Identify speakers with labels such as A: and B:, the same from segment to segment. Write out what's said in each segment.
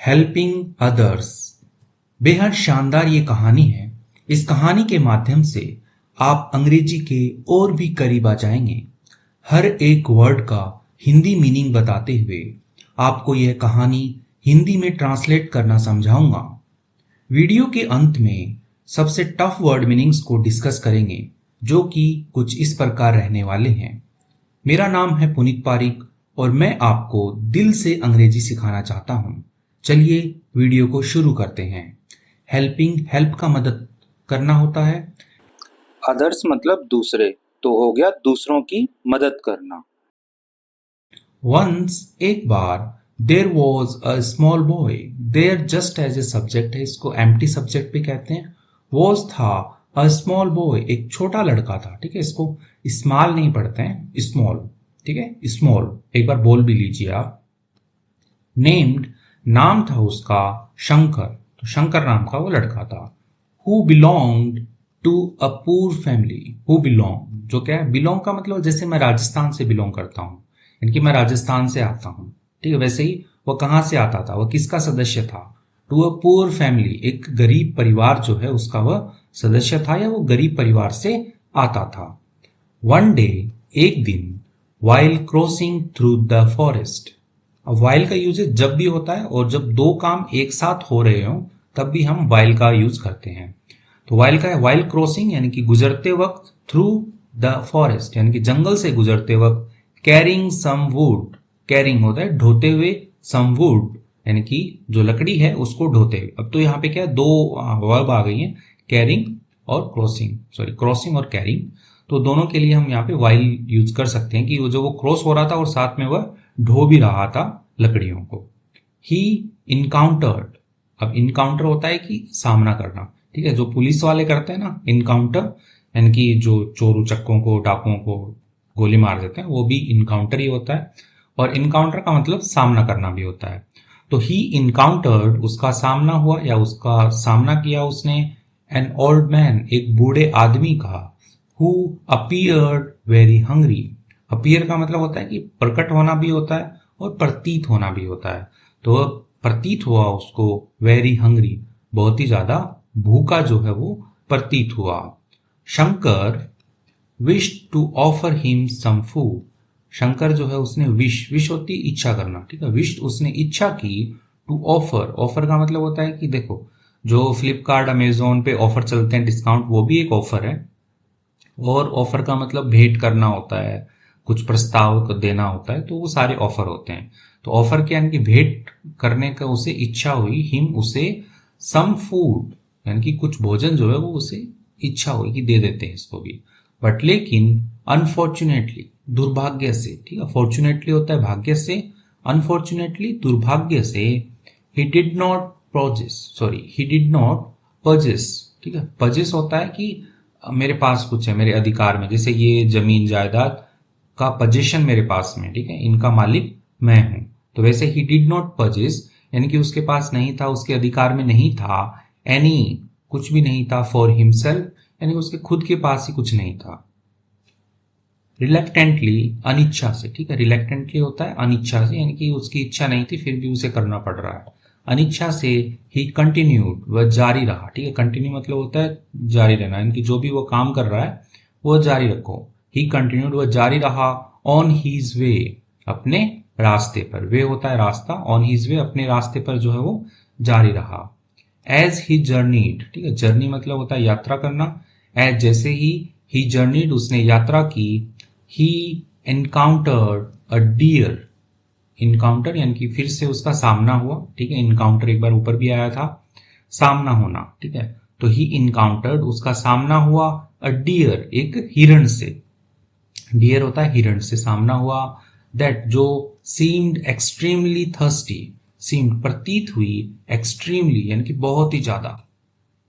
A: Helping others. बेहद शानदार ये कहानी है। इस कहानी के माध्यम से आप अंग्रेजी के और भी करीब आ जाएंगे। हर एक वर्ड का हिंदी मीनिंग बताते हुए आपको यह कहानी हिंदी में ट्रांसलेट करना समझाऊंगा। वीडियो के अंत में सबसे टफ वर्ड मीनिंग्स को डिस्कस करेंगे, जो कि कुछ इस प्रकार रहने वाले हैं। मेरा नाम है पुनीत पारिक और मैं आपको दिल से अंग्रेजी सिखाना चाहता हूं। चलिए वीडियो को शुरू करते हैं। हेल्पिंग, हेल्प का मदद करना होता है।
B: अदर्स मतलब दूसरे, तो हो गया दूसरों की मदद करना।
A: वंस, एक बार, there was a small boy. There just as a subject है, इसको एम्प्टी सब्जेक्ट भी कहते हैं। वॉज था, अ स्मॉल बॉय एक छोटा लड़का था। ठीक है, इसको स्मॉल नहीं पढ़ते हैं, स्मॉल। ठीक है, स्मॉल एक बार बोल भी लीजिए आप। नेम्ड, नाम था उसका शंकर, तो शंकर नाम का वो लड़का था। Who belonged to a poor family. Who belong, जो क्या है, बिलोंग का मतलब जैसे मैं राजस्थान से बिलोंग करता हूं, यानी कि मैं राजस्थान से आता हूं। ठीक है, वैसे ही वह कहां से आता था, वह किसका सदस्य था। टू अ पुअर फैमिली, एक गरीब परिवार जो है उसका वह सदस्य था, या वो गरीब परिवार से आता था। वन डे, एक दिन, while crossing through the forest. अब वाइल का यूज जब भी होता है और जब दो काम एक साथ हो रहे हो तब भी हम वाइल का यूज करते हैं। तो वाइल का है वाइल क्रॉसिंग, यानी कि गुजरते वक्त, थ्रू द फॉरेस्ट यानी कि जंगल से गुजरते वक्त, कैरिंग सम वुड, कैरिंग होता है ढोते हुए, सम वुड यानी कि जो लकड़ी है उसको ढोते हुए। अब तो यहाँ पे क्या है, दो वर्ब आ गई हैं, कैरिंग और क्रॉसिंग, सॉरी क्रॉसिंग और कैरिंग। तो दोनों के लिए हम यहाँ पे वाइल यूज कर सकते हैं कि वो जो वो क्रॉस हो रहा था और साथ में वह ढो भी रहा था लकड़ियों को। ही इनकाउंटर्ड, अब इनकाउंटर होता है कि सामना करना। ठीक है, जो पुलिस वाले करते हैं ना इनकाउंटर, यानी कि जो चोर उचक्कों को, डाकुओं को गोली मार देते हैं, वो भी इनकाउंटर ही होता है। और इनकाउंटर का मतलब सामना करना भी होता है। तो ही इनकाउंटर्ड, उसका सामना हुआ या उसका सामना किया उसने, एन ओल्ड मैन, एक बूढ़े आदमी का, who appeared very hungry. Appear का मतलब होता है कि प्रकट होना भी होता है और प्रतीत होना भी होता है। तो प्रतीत हुआ उसको वेरी हंग्री, बहुत ही ज्यादा भूखा जो है वो प्रतीत हुआ। Shankar wish to offer him some food. Shankar जो है उसने विश होती इच्छा करना। ठीक है, विश उसने इच्छा की, टू ऑफर, ऑफर का मतलब होता है कि देखो जो फ्लिपकार्ट अमेजोन पे ऑफर चलते हैं डिस्काउंट, वो भी एक ऑफर है। और ऑफर का मतलब भेंट करना होता है, कुछ प्रस्ताव को देना होता है, तो वो सारे ऑफर होते हैं। तो ऑफर क्या, यानी कि भेंट करने का उसे इच्छा हुई, हिम उसे, सम फूड यानी कि कुछ भोजन जो है वो उसे इच्छा हुई कि दे देते हैं इसको भी। बट लेकिन अनफॉर्चुनेटली, दुर्भाग्य से, ठीक है, फॉर्चुनेटली होता है भाग्य से, अनफॉर्चुनेटली दुर्भाग्य से, he did not progress, sorry he did not possess. ठीक है, पजेस होता है कि मेरे पास कुछ है, मेरे अधिकार में, जैसे ये जमीन जायदाद का पोजीशन मेरे पास में, ठीक है, इनका मालिक मैं हूं। तो वैसे ही डिड नॉट परचेज, यानी कि उसके पास नहीं था, उसके अधिकार में नहीं था, एनी कुछ भी नहीं था, फॉर हिमसेल्फ यानी उसके खुद के पास ही कुछ नहीं था। रिलेक्टेंटली, अनिच्छा से। ठीक है, रिलेक्टेंटली होता है अनिच्छा से, यानी कि उसकी इच्छा नहीं थी फिर भी उसे करना पड़ रहा है। अनिच्छा से ही कंटिन्यूड, वह जारी रहा। ठीक है, कंटिन्यू मतलब होता है जारी रहना, यानी कि जो भी वो काम कर रहा है वो जारी रखो। ही कंटिन्यूड, वह जारी रहा, ऑन हीज वे, अपने रास्ते पर, वे होता है रास्ता, ऑन हीज वे अपने रास्ते पर जो है वो जारी रहा। एज ही जर्नीड, ठीक है, जर्नी मतलब होता है यात्रा करना। एज जैसे ही जर्नीड उसने यात्रा की, ही एनकाउंटर्ड अ डियर, इनकाउंटर यानी कि फिर से उसका सामना हुआ। ठीक है, इनकाउंटर एक बार ऊपर भी आया था, सामना होना। ठीक है, तो ही इनकाउंटर्ड, उसका सामना हुआ, अ डियर, एक हिरण से। डियर होता है हिरण से सामना हुआ। दैट जो, सीम्ड एक्सट्रीमली थर्स्टी, सीम्ड प्रतीत हुई, एक्सट्रीमली यानी कि बहुत ही ज्यादा,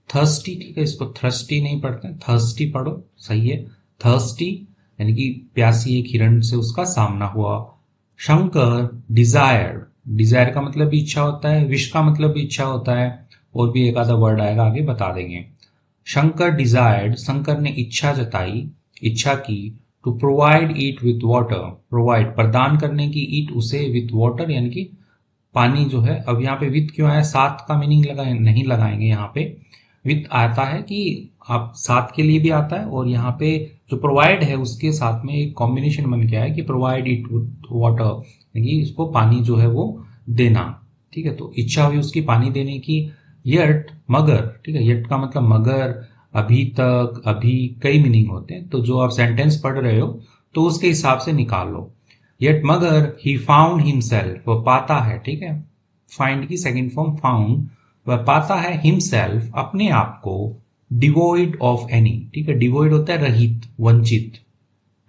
A: थर्स्टी। ठीक है, इसको थर्स्टी नहीं पढ़ते, थर्स्टी पढ़ो, सही है, थर्स्टी यानी कि प्यासी एक हिरण से उसका सामना हुआ। शंकर डिजायर, डिजायर का मतलब भी इच्छा होता है, विश का मतलब भी इच्छा होता है, और भी एक आधा वर्ड आएगा आगे बता देंगे। शंकर डिजायर्ड, शंकर ने इच्छा जताई, इच्छा की, to provide eat with water, provide प्रदान करने की, ईट उसे, विथ वाटर यानी कि पानी जो है, अब यहाँ पे विथ क्यों आया, साथ का मीनिंग नहीं लगाएंगे यहाँ पे। विथ आता है कि आप साथ के लिए भी आता है, और यहाँ पे जो प्रोवाइड है उसके साथ में एक कॉम्बिनेशन बन के आया कि प्रोवाइड इट वाटर, यानी इसको पानी जो है वो देना। ठीक है, तो इच्छा हुई उसकी पानी देने की। यट मगर, ठीक है, यट का मतलब मगर, अभी तक, अभी, कई मीनिंग होते हैं, तो जो आप सेंटेंस पढ़ रहे हो तो उसके हिसाब से निकाल लो। यट मगर ही फाउंड हिमसेल्फ, वह पाता है, ठीक है, फाइंड की सेकंड फॉर्म फाउंड, वह पाता है हिमसेल्फ अपने आप को, डिवोइड ऑफ एनी, ठीक है, डिवोइड होता है रहित, वंचित,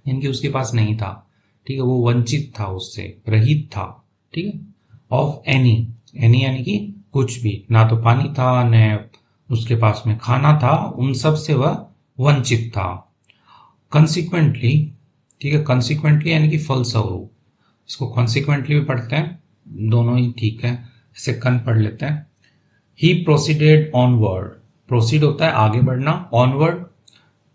A: यानी कि उसके पास नहीं था, ठीक है, वो वंचित था, उससे रहित था, ठीक है, ऑफ एनी, एनी यानी कि कुछ भी, ना तो पानी था न उसके पास में खाना था, उन सब से वह वंचित था। कंसिक्वेंटली, ठीक है, कंसिक्वेंटली यानी कि फलस्वरूप, इसको कॉन्सिक्वेंटली भी पढ़ते हैं, दोनों ही ठीक है, ऐसे कन पढ़ लेते हैं। ही प्रोसीडेड ऑनवर्ड, प्रोसीड होता है आगे बढ़ना, ऑनवर्ड,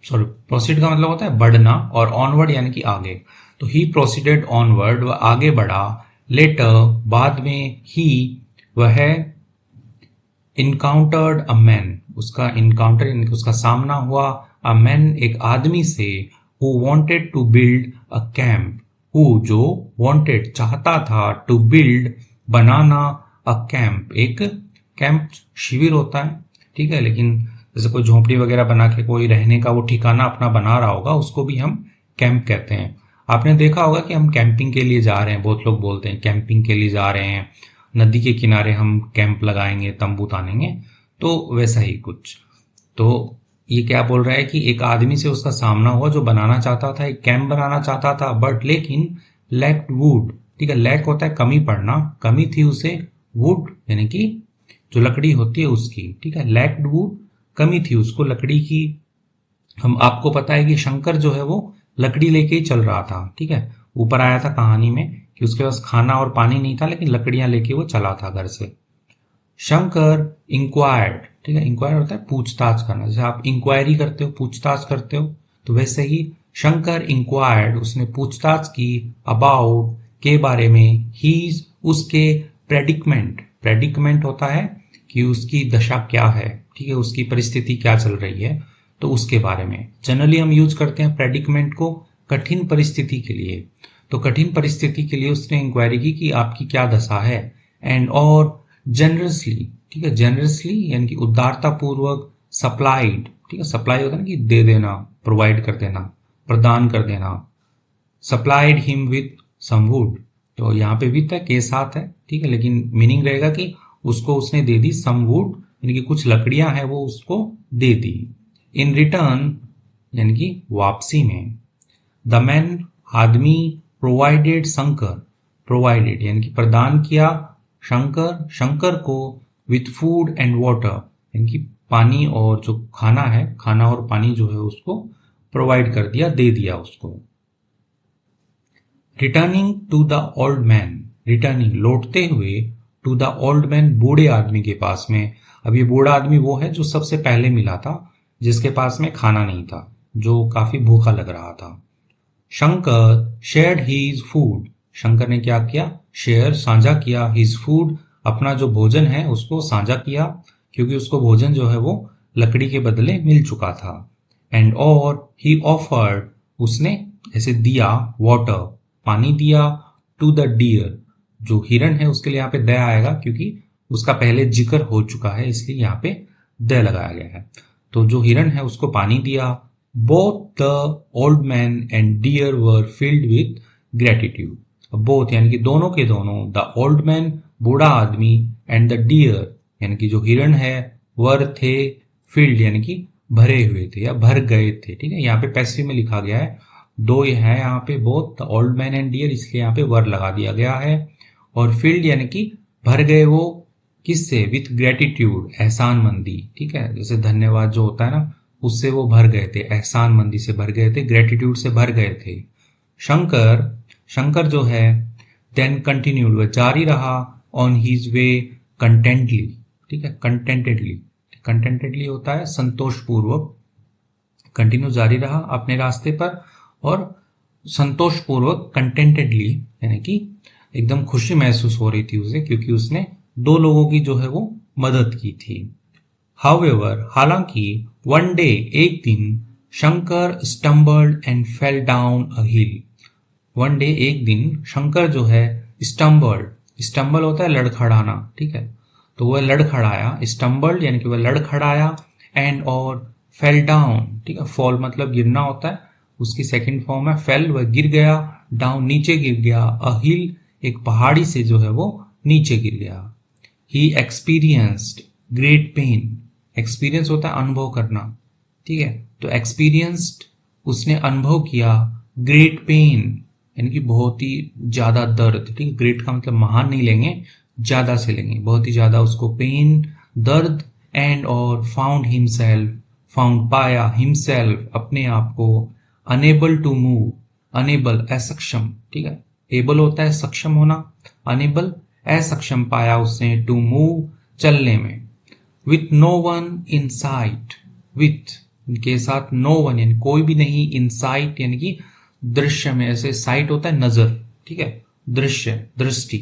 A: सॉरी, प्रोसीड का मतलब होता है बढ़ना, और ऑनवर्ड यानी कि आगे, तो ही प्रोसीडेड ऑनवर्ड, वह आगे बढ़ा। लेटर, बाद में, ही, वह इनकाउंटर्ड अ मैन, उसका इनकाउंटर यानी कि उसका सामना हुआ, अ मैन, एक आदमी से, who wanted to build a camp, who जो वांटेड चाहता था, टू बिल्ड बनाना, अ कैंप, एक कैंप शिविर होता है, ठीक है, लेकिन जैसे कोई झोंपड़ी वगैरह बना के कोई रहने का वो ठिकाना अपना बना रहा होगा, उसको भी हम कैंप कहते हैं। आपने देखा होगा कि हम कैंपिंग के लिए जा रहे हैं, बहुत लोग बोलते हैं कैंपिंग के लिए जा रहे हैं, नदी के किनारे हम कैंप लगाएंगे, तंबू तानेंगे, तो वैसा ही कुछ। तो ये क्या बोल रहा है कि एक आदमी से उसका सामना हुआ जो बनाना चाहता था, एक कैंप बनाना चाहता था, बट लेकिन लैक्ड वुड, ठीक है, लैक होता है कमी पड़ना, कमी थी उसे, वुड यानी कि जो लकड़ी होती है उसकी, ठीक है, लैक्ड वुड, कमी थी उसको लकड़ी की। हम आपको पता है कि शंकर जो है वो लकड़ी लेके ही चल रहा था, ठीक है, ऊपर आया था कहानी में कि उसके पास खाना और पानी नहीं था, लेकिन लकड़ियां लेके वो चला था घर से। शंकर इंक्वायर्ड, ठीक है, इंक्वायर होता है पूछताछ करना, जैसे आप इंक्वायरी करते हो, पूछताछ करते हो, तो वैसे ही शंकर इंक्वायर्ड, उसने पूछताछ की, अबाउट, के बारे में, ही, उसके, प्रेडिकमेंट, प्रेडिकमेंट होता है कि उसकी दशा क्या है, ठीक है, उसकी परिस्थिति क्या चल रही है, तो उसके बारे में। जनरली हम यूज करते हैं प्रेडिकमेंट को कठिन परिस्थिति के लिए, तो कठिन परिस्थिति के लिए उसने इंक्वायरी की कि आपकी क्या दशा है। एंड और जनरसली, ठीक है, जनरसली यानी कि उदारता पूर्वक, सप्लाइड, ठीक है, सप्लाई होता है ना कि दे देना, प्रोवाइड कर देना, प्रदान कर देना, supplied him with some wood, तो यहाँ पे विथ है, के साथ है, ठीक है, लेकिन मीनिंग रहेगा कि उसको उसने दे दी सम वुड, यानी कि कुछ लकड़ियां हैं वो उसको दे दी। इन रिटर्न यानी कि वापसी में, द मैन, आदमी, प्रोवाइडेड शंकर, प्रोवाइडेड यानी कि प्रदान किया, शंकर, शंकर को, विथ फूड एंड वाटर यानी कि पानी और जो खाना है, खाना और पानी जो है उसको प्रोवाइड कर दिया, दे दिया उसको। Returning to the old man, returning लौटते हुए, टू द ओल्ड मैन, बूढ़े आदमी के पास में। अब ये बूढ़ा आदमी वो है जो सबसे पहले मिला था, जिसके पास में खाना नहीं था, जो काफी भूखा लग रहा था। Shankar shared his food, Shankar ने क्या किया, शेयर, साझा किया, हीज फूड, अपना जो भोजन है उसको साझा किया, क्योंकि उसको भोजन जो है वो लकड़ी के बदले मिल चुका था। एंड और ही ऑफर्ड, उसने ऐसे दिया, वाटर, पानी दिया, टू द डियर, जो हिरण है उसके लिए यहाँ पे द आएगा, क्योंकि उसका पहले जिक्र हो चुका है, इसलिए यहाँ पे द लगाया गया है। तो जो हिरण है उसको पानी दिया। Both the old man and deer were filled with gratitude, both यानी कि दोनों के दोनों, द ओल्ड मैन, बूढ़ा आदमी, एंड द डियर यानी कि जो हिरण है, वर थे, फिल्ड यानी कि भरे हुए थे या भर गए थे, ठीक है, यहाँ पे पैसिव में लिखा गया है, दो ये है यहाँ पे, both the old man and deer, इसलिए यहाँ पे वर लगा दिया गया है। और फील्ड यानी कि भर गए वो, किससे, विथ ग्रेटिट्यूड, एहसानमंदी, ठीक है, जैसे धन्यवाद जो होता है ना, उससे वो भर गए थे, एहसानमंदी से भर गए थे, ग्रेटिट्यूड से भर गए थे। शंकर, शंकर जो है, देन कंटिन्यूड, वह जारी रहा, ऑन हिज वे कंटेंटली, ठीक है, कंटेंटेडली, कंटेंटेडली होता है संतोषपूर्वक, कंटिन्यू जारी रहा अपने रास्ते पर, और संतोषपूर्वक, कंटेंटेडली यानी कि एकदम खुशी महसूस हो रही थी उसे, क्योंकि उसने दो लोगों की जो है वो मदद की थी। हाउएवर, हालांकि, वन डे, एक दिन, Shankar stumbled and fell down a hill. One day, एक दिन, शंकर जो है स्टम्बल्ड, स्टम्बल होता है लड़खड़ाना, ठीक है, तो वह लड़खड़ाया, स्टम्बल्ड यानी कि वह लड़खड़ाया, एंड और फेल डाउन, ठीक है, फॉल मतलब गिरना होता है, उसकी सेकंड फॉर्म है फेल, वह गिर गया, डाउन नीचे गिर गया, अ हिल एक पहाड़ी से जो है वो नीचे गिर गया। ही एक्सपीरियंस्ड ग्रेट पेन, एक्सपीरियंस होता है अनुभव करना, ठीक है, तो एक्सपीरियंस्ड उसने अनुभव किया, ग्रेट पेन यानी कि बहुत ही ज्यादा दर्द, ठीक है, ग्रेट का मतलब महान नहीं लेंगे, ज्यादा से लेंगे, बहुत ही ज्यादा उसको पेन, दर्द, एंड और फाउंड हिमसेल्फ, फाउंड पाया, हिमसेल्फ अपने आप को, अनेबल टू मूव, अनेबल असक्षम, ठीक है, एबल होता है सक्षम होना, अनेबल असक्षम पाया उसने, टू मूव चलने में, with no one in sight, with इनके साथ नो वन यानी कोई भी नहीं, इन साइट यानी कि दृश्य में, ऐसे साइट होता है नजर, ठीक है, दृश्य दृष्टि,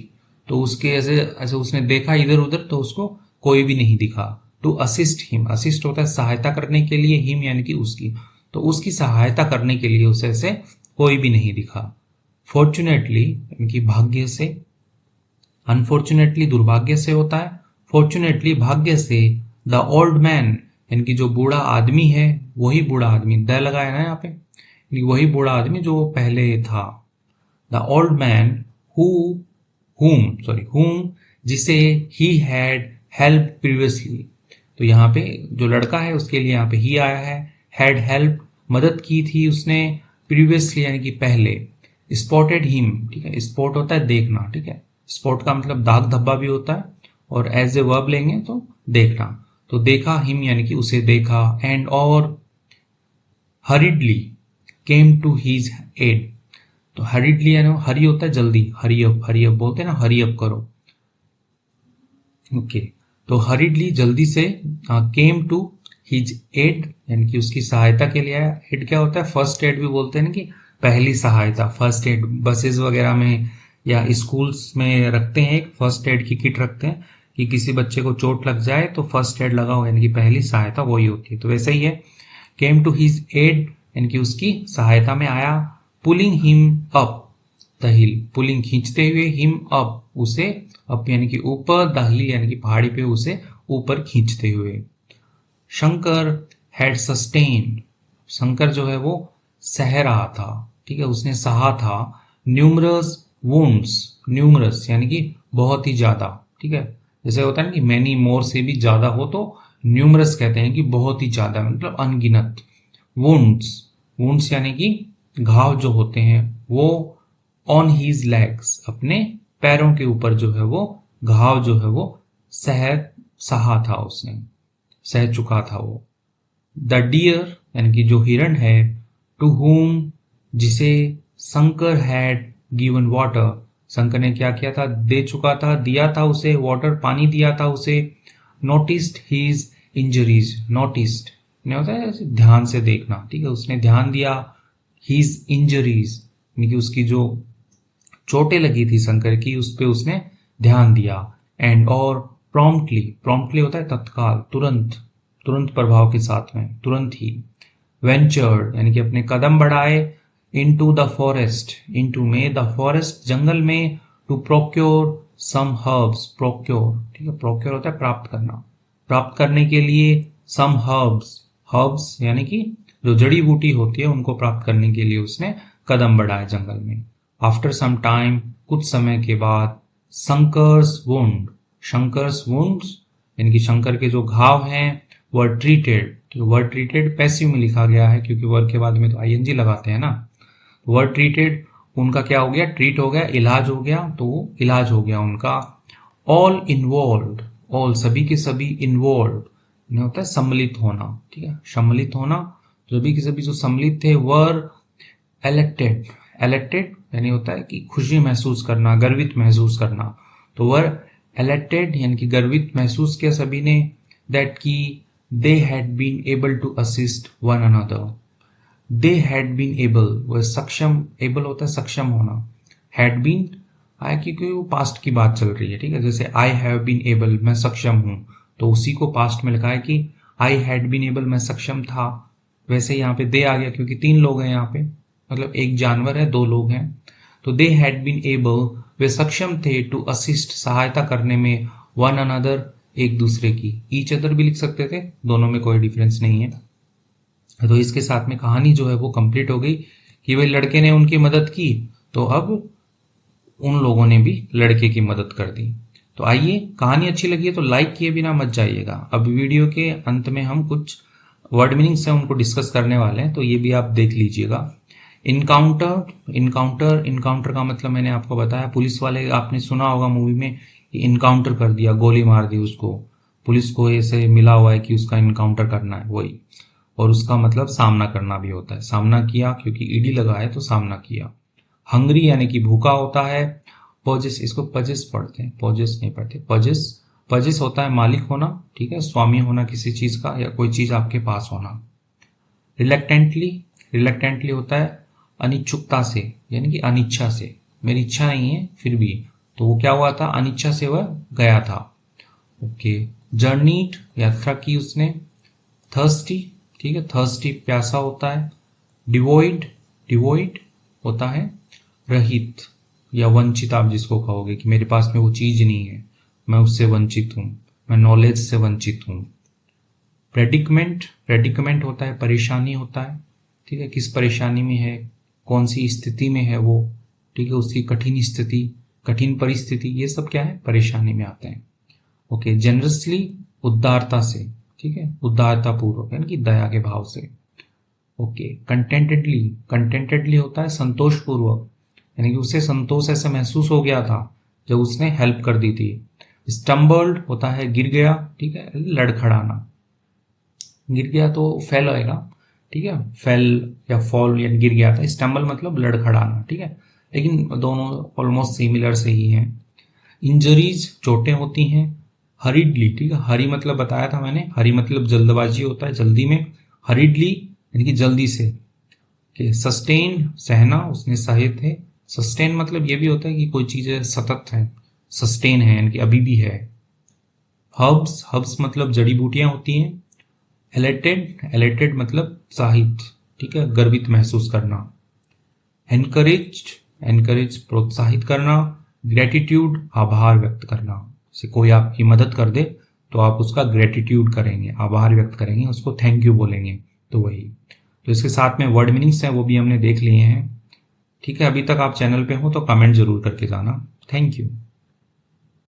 A: तो उसके ऐसे ऐसे उसने देखा इधर उधर तो उसको कोई भी नहीं दिखा। टू असिस्ट हिम, असिस्ट होता है सहायता करने के लिए, हिम यानी कि उसकी, तो उसकी सहायता करने के लिए उसे ऐसे कोई भी नहीं दिखा। फॉर्चुनेटली यानी कि भाग्य से, अनफॉर्चुनेटली दुर्भाग्य से होता है, फॉर्चुनेटली भाग्य से, द ओल्ड मैन यानी कि जो बूढ़ा आदमी है, वही बूढ़ा आदमी, द लगाया ना यहाँ पे, यानी वही बूढ़ा आदमी जो पहले था, the old man who whom जिसे ही हैड हेल्प प्रीवियसली, तो यहाँ पे जो लड़का है उसके लिए यहाँ पे ही आया है, हैड हेल्प मदद की थी उसने, प्रीवियसली यानी कि पहले, स्पॉटेड हिम, ठीक है, स्पॉट होता है देखना, ठीक है, स्पॉट का मतलब दाग धब्बा भी होता है, और एज ए वर्ब लेंगे तो देखना, तो देखा हिम यानी कि उसे देखा, एंड और hurriedly came to his aid, तो हरिडली यानी हरी होता है जल्दी, हरी अप बोलते हैं ना, हरी अप करो, ओके, तो हरिडली जल्दी से, केम टू हिज एड यानी कि उसकी सहायता के लिए आया। एड क्या होता है, फर्स्ट एड भी बोलते हैं ना, कि पहली सहायता, फर्स्ट एड बसेस वगैरह में या स्कूल्स में रखते हैं, एक फर्स्ट एड की किट रखते हैं कि किसी बच्चे को चोट लग जाए तो फर्स्ट एड लगाओ, यानी कि पहली सहायता वही होती है, तो वैसे ही है, केम टू हिज एड यानी कि उसकी सहायता में आया, pulling him up the hill, pulling खींचते हुए, हिम अप उसे, अप यानी कि ऊपर, द हिल यानी कि पहाड़ी पे उसे ऊपर खींचते हुए। शंकर हैड सस्टेन, शंकर जो है वो सह रहा था, ठीक है, उसने सहा था, न्यूमरस वुंड्स, न्यूमरस यानी कि बहुत ही ज्यादा, ठीक है, जैसे होता है ना कि मैनी मोर से भी ज्यादा हो तो न्यूमरस कहते हैं कि बहुत ही ज्यादा मतलब अनगिनत। वुंड्स, वुंड्स यानी कि घाव जो होते हैं वो, ऑन हीज लेग्स अपने पैरों के ऊपर जो है वो घाव जो है वो सहा था उसने, सह चुका था वो। द डियर यानी कि जो हिरण है, टू हुम जिसे Shankar had given water, Shankar ने क्या किया था, दे चुका था, दिया था उसे वाटर, पानी दिया था उसे। नोटिस्ड हीज इंजरीज, नोटिस्ड नहीं होता है ऐसे ध्यान से देखना, ठीक है, उसने ध्यान दिया, हीज इंजरीज यानी कि उसकी जो चोटें लगी थी शंकर की उस पे उसने ध्यान दिया, एंड और प्रॉम्प्टली, प्रॉम्प्टली होता है तत्काल, तुरंत, तुरंत प्रभाव के साथ में, तुरंत ही। वेंचर्ड यानी कि अपने कदम बढ़ाए, इनटू द फॉरेस्ट, इनटू में, द फॉरेस्ट जंगल में, to procure some herbs, procure, ठीक है, प्रोक्योर होता है प्राप्त करना, प्राप्त करने के लिए, सम हर्ब्स, हर्ब्स यानी कि जो जड़ी बूटी होती है उनको प्राप्त करने के लिए उसने कदम बढ़ाए जंगल में। आफ्टर सम टाइम, कुछ समय के बाद, शंकर्स वुंड, शंकर्स वुंड्स यानी कि शंकर के जो घाव हैं, were treated, word treated passive में लिखा गया है क्योंकि वर्ड के बाद में तो आईएनजी लगाते हैं ना, वर्ड ट्रीटेड उनका क्या हो गया, ट्रीट हो गया, इलाज हो गया, तो वो इलाज हो गया उनका। ऑल इन्वॉल्व, ऑल सभी के सभी, इन्वॉल्व नहीं होता है सम्मिलित होना, ठीक है, सम्मिलित होना, सभी के सभी जो सम्मिलित थे, वर इलेक्टेड, इलेक्टेड यानी होता है कि खुशी महसूस करना, गर्वित महसूस करना, तो वर इलेक्टेड यानी कि गर्वित महसूस किया सभी ने, दैट की they had been able to assist one another, they had been able, वह सक्षम, able होता है सक्षम होना, had been आया क्योंकि वो पास्ट की बात चल रही है, ठीक है। जैसे आई हैव बीन एबल, मैं सक्षम हूं, तो उसी को पास्ट में लिखा है कि आई हैड बीन एबल, मैं सक्षम था। वैसे यहाँ पे दे आ गया क्योंकि 3 लोग हैं यहाँ पे, मतलब एक जानवर है, 2 लोग हैं, तो दे हैड बीन एबल, वे सक्षम थे, टू असिस्ट, सहायता करने में, वन अनदर, एक दूसरे की, ईच अदर भी लिख सकते थे, दोनों में कोई डिफरेंस नहीं है। तो इसके साथ में कहानी जो है वो कंप्लीट हो गई कि भाई लड़के ने उनकी मदद की, तो अब उन लोगों ने भी लड़के की मदद कर दी। तो आइए, कहानी अच्छी लगी है तो लाइक किए बिना मत जाइएगा। अब वीडियो के अंत में हम कुछ वर्ड मीनिंग्स हैं उनको डिस्कस करने वाले हैं, तो ये भी आप देख लीजिएगा। इनकाउंटर, इनकाउंटर, इनकाउंटर का मतलब मैंने आपको बताया, पुलिस वाले, आपने सुना होगा मूवी में कि इनकाउंटर कर दिया, गोली मार दी उसको, पुलिस को ऐसे मिला हुआ है कि उसका इनकाउंटर करना है, वही। और उसका मतलब सामना करना भी होता है, सामना किया क्योंकि ईडी लगा है तो सामना किया। हंग्री यानी कि भूखा होता है। पजेस, इसको पजेस पढ़ते हैं, पजेस नहीं पढ़ते, पजेस। पजेस होता है मालिक होना, ठीक है, स्वामी होना किसी चीज का, या कोई चीज आपके पास होना। रिलेक्टेंटली, रिलेक्टेंटली होता है अनिच्छुकता से, यानी कि अनिच्छा से, मेरी इच्छा नहीं है फिर भी, तो वो क्या हुआ था, अनिच्छा से वह गया था। ओके, जर्नीड, यात्रा की उसने। थर्स्टी, ठीक है, थर्स्टी प्यासा होता है। डिवोइड, डिवोइड होता है रहित या वंचित, आप जिसको कहोगे कि मेरे पास में वो चीज नहीं है, मैं उससे वंचित हूं, मैं नॉलेज से वंचित हूं। प्रेडिकमेंट, प्रेडिकमेंट होता है परेशानी होता है, ठीक है, किस परेशानी में है, कौन सी स्थिति में है वो, ठीक है, उसकी कठिन स्थिति, कठिन परिस्थिति, ये सब क्या है, परेशानी में आते हैं। ओके, जेनरसली, उदारता से, ठीक है, उदारता पूर्वक, यानी कि दया के भाव से। ओके, कंटेंटेडली, कंटेंटेडली होता है संतोष पूर्वक, यानी कि उसे संतोष ऐसा महसूस हो गया था जब उसने हेल्प कर दी थी। स्टम्बल्ड होता है गिर गया, ठीक है, लड़खड़ाना, गिर गया तो फेल आएगा, ठीक है, फेल या फॉल या गिर गया था। स्टम्बल मतलब लड़खड़ाना, ठीक है, लेकिन दोनों ऑलमोस्ट सिमिलर से ही हैं। इंजरीज, चोटें होती हैं। हरीडली, ठीक है, हरी मतलब बताया था मैंने, हरी मतलब जल्दबाजी होता है, जल्दी में। हरीडली यानी कि जल्दी से। सस्टेन, सहना, उसने सहे थे। सस्टेन मतलब ये भी होता है कि कोई चीज सतत है, सस्टेन है यानी कि अभी भी है। हर्ब्स, हर्ब्स मतलब जड़ी बूटियां होती हैं। एलेटेड, एलेटेड मतलब उत्साहित, ठीक है, गर्वित महसूस करना। एनकरेज, एनकरेज प्रोत्साहित करना। ग्रेटिट्यूड, आभार व्यक्त करना, जैसे कोई आपकी मदद कर दे तो आप उसका ग्रेटिट्यूड करेंगे, आभार व्यक्त करेंगे, उसको थैंक यू बोलेंगे, तो वही। तो इसके साथ में वर्ड मीनिंग्स हैं वो भी हमने देख लिए हैं, ठीक है। अभी तक आप चैनल पे हो तो कमेंट जरूर करके जाना। Thank you.